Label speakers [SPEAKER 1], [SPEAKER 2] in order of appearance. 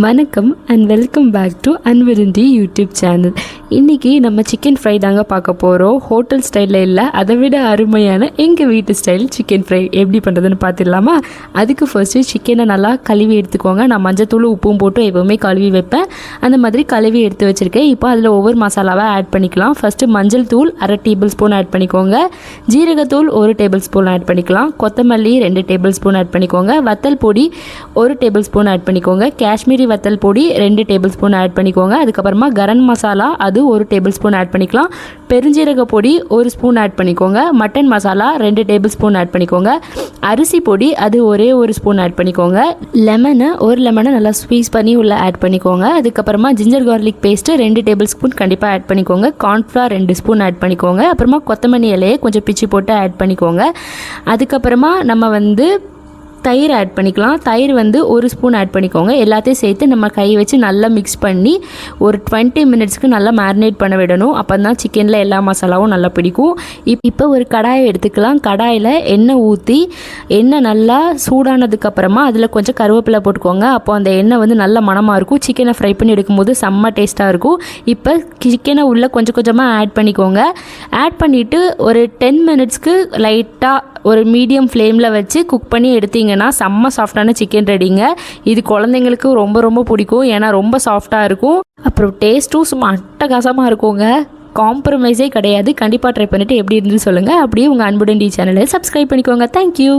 [SPEAKER 1] வணக்கம் and welcome back to அன்வருண்டி YouTube channel. இன்றைக்கி நம்ம சிக்கன் ஃப்ரை தாங்க பார்க்க போகிறோம். ஹோட்டல் ஸ்டைலில் இல்லை, அதை விட அருமையான எங்கள் வீட்டு ஸ்டைல் சிக்கன் ஃப்ரை எப்படி பண்ணுறதுன்னு பார்த்துடலாமா? அதுக்கு ஃபர்ஸ்ட்டு சிக்கனை நல்லா கழுவி எடுத்துக்கோங்க. நான் மஞ்சத்தூள் உப்பும் போட்டு எப்போவுமே கழுவி வைப்பேன். அந்த மாதிரி கழுவி எடுத்து வச்சுருக்கேன். இப்போ அதில் ஒவ்வொரு மசாலாவை ஆட் பண்ணிக்கலாம். ஃபஸ்ட்டு மஞ்சள் தூள் 1/2 டேபிள் ஸ்பூன் ஆட் பண்ணிக்கோங்க. ஜீரகத்தூள் 1 டேபிள் ஸ்பூன் ஆட் பண்ணிக்கலாம். கொத்தமல்லி 2 டேபிள் ஸ்பூன் ஆட் பண்ணிக்கோங்க. வத்தல் பொடி 1 டேபிள் ஸ்பூன் ஆட் பண்ணிக்கோங்க. காஷ்மீரி வத்தல் பொடி 2 டேபிள் ஸ்பூன் ஆட் பண்ணிக்கோங்க. அதுக்கப்புறமா கரம் மசாலா அது 1 டேபிள் ஸ்பூன் ஆட் பண்ணிக்கலாம். பெருஞ்சீரக பொடி 1 ஸ்பூன் ஆட் பண்ணிக்கோங்க. Mutton masala 2 tablespoon add பண்ணிக்கோங்க. அரிசி பொடி அது ஒரே 1 ஸ்பூன் ஆட் பண்ணிக்கோங்க. ஒரு லெமனை நல்லா ஸ்குவீஸ் பண்ணி உள்ள ஆட் பண்ணிக்கோங்க. அதுக்கப்புறமா ginger garlic paste 2 table spoon கண்டிப்பாக ஆட் பண்ணிக்கோங்க. கார்ன்ஃப்ளவர் 2 ஸ்பூன் ஆட் பண்ணிக்கோங்க. அப்புறமா கொத்தமல்லி இலையை கொஞ்சம் பிச்சு போட்டு ஆட் பண்ணிக்கோங்க. அதுக்கப்புறமா நம்ம தயிர் ஆட் பண்ணிக்கலாம். தயிர் 1 ஸ்பூன் ஆட் பண்ணிக்கோங்க. எல்லாத்தையும் சேர்த்து நம்ம கை வச்சு நல்லா மிக்ஸ் பண்ணி ஒரு 20 மினிட்ஸ்க்கு நல்லா மேரினேட் பண்ண விடணும். அப்போ தான் சிக்கனில் எல்லா மசாலாவும் நல்லா பிடிக்கும். இப்போ ஒரு கடாயை எடுத்துக்கலாம். கடாயில் எண்ணெய் ஊற்றி எண்ணெய் நல்லா சூடானதுக்கப்புறமா அதில் கொஞ்சம் கருவேப்பிலை போட்டுக்கோங்க. அப்போ அந்த எண்ணெய் நல்ல மணமாக இருக்கும். சிக்கனை ஃப்ரை பண்ணி எடுக்கும்போது செம்ம டேஸ்ட்டாக இருக்கும். இப்போ சிக்கனை உள்ளே கொஞ்சம் கொஞ்சமாக ஆட் பண்ணிக்கோங்க. ஆட் பண்ணிவிட்டு ஒரு 10 மினிட்ஸ்க்கு லைட்டாக ஒரு மீடியம் ஃப்ளேமில் வச்சு குக் பண்ணி எடுத்தீங்கன்னா செம்ம சாஃப்டான சிக்கன் ரெடிங்க. இது குழந்தைங்களுக்கு ரொம்ப ரொம்ப பிடிக்கும். ஏன்னா ரொம்ப சாஃப்டாக இருக்கும். அப்புறம் டேஸ்ட்டும் சும்மா அட்டகாசமாக இருக்குங்க. காம்ப்ரமைஸே கிடையாது. கண்டிப்பாக ட்ரை பண்ணிவிட்டு எப்படி இருந்துன்னு சொல்லுங்கள். அப்படியே உங்கள் அன்புடன் டி சேனலை சப்ஸ்கிரைப் பண்ணிக்கோங்க. தேங்க்யூ.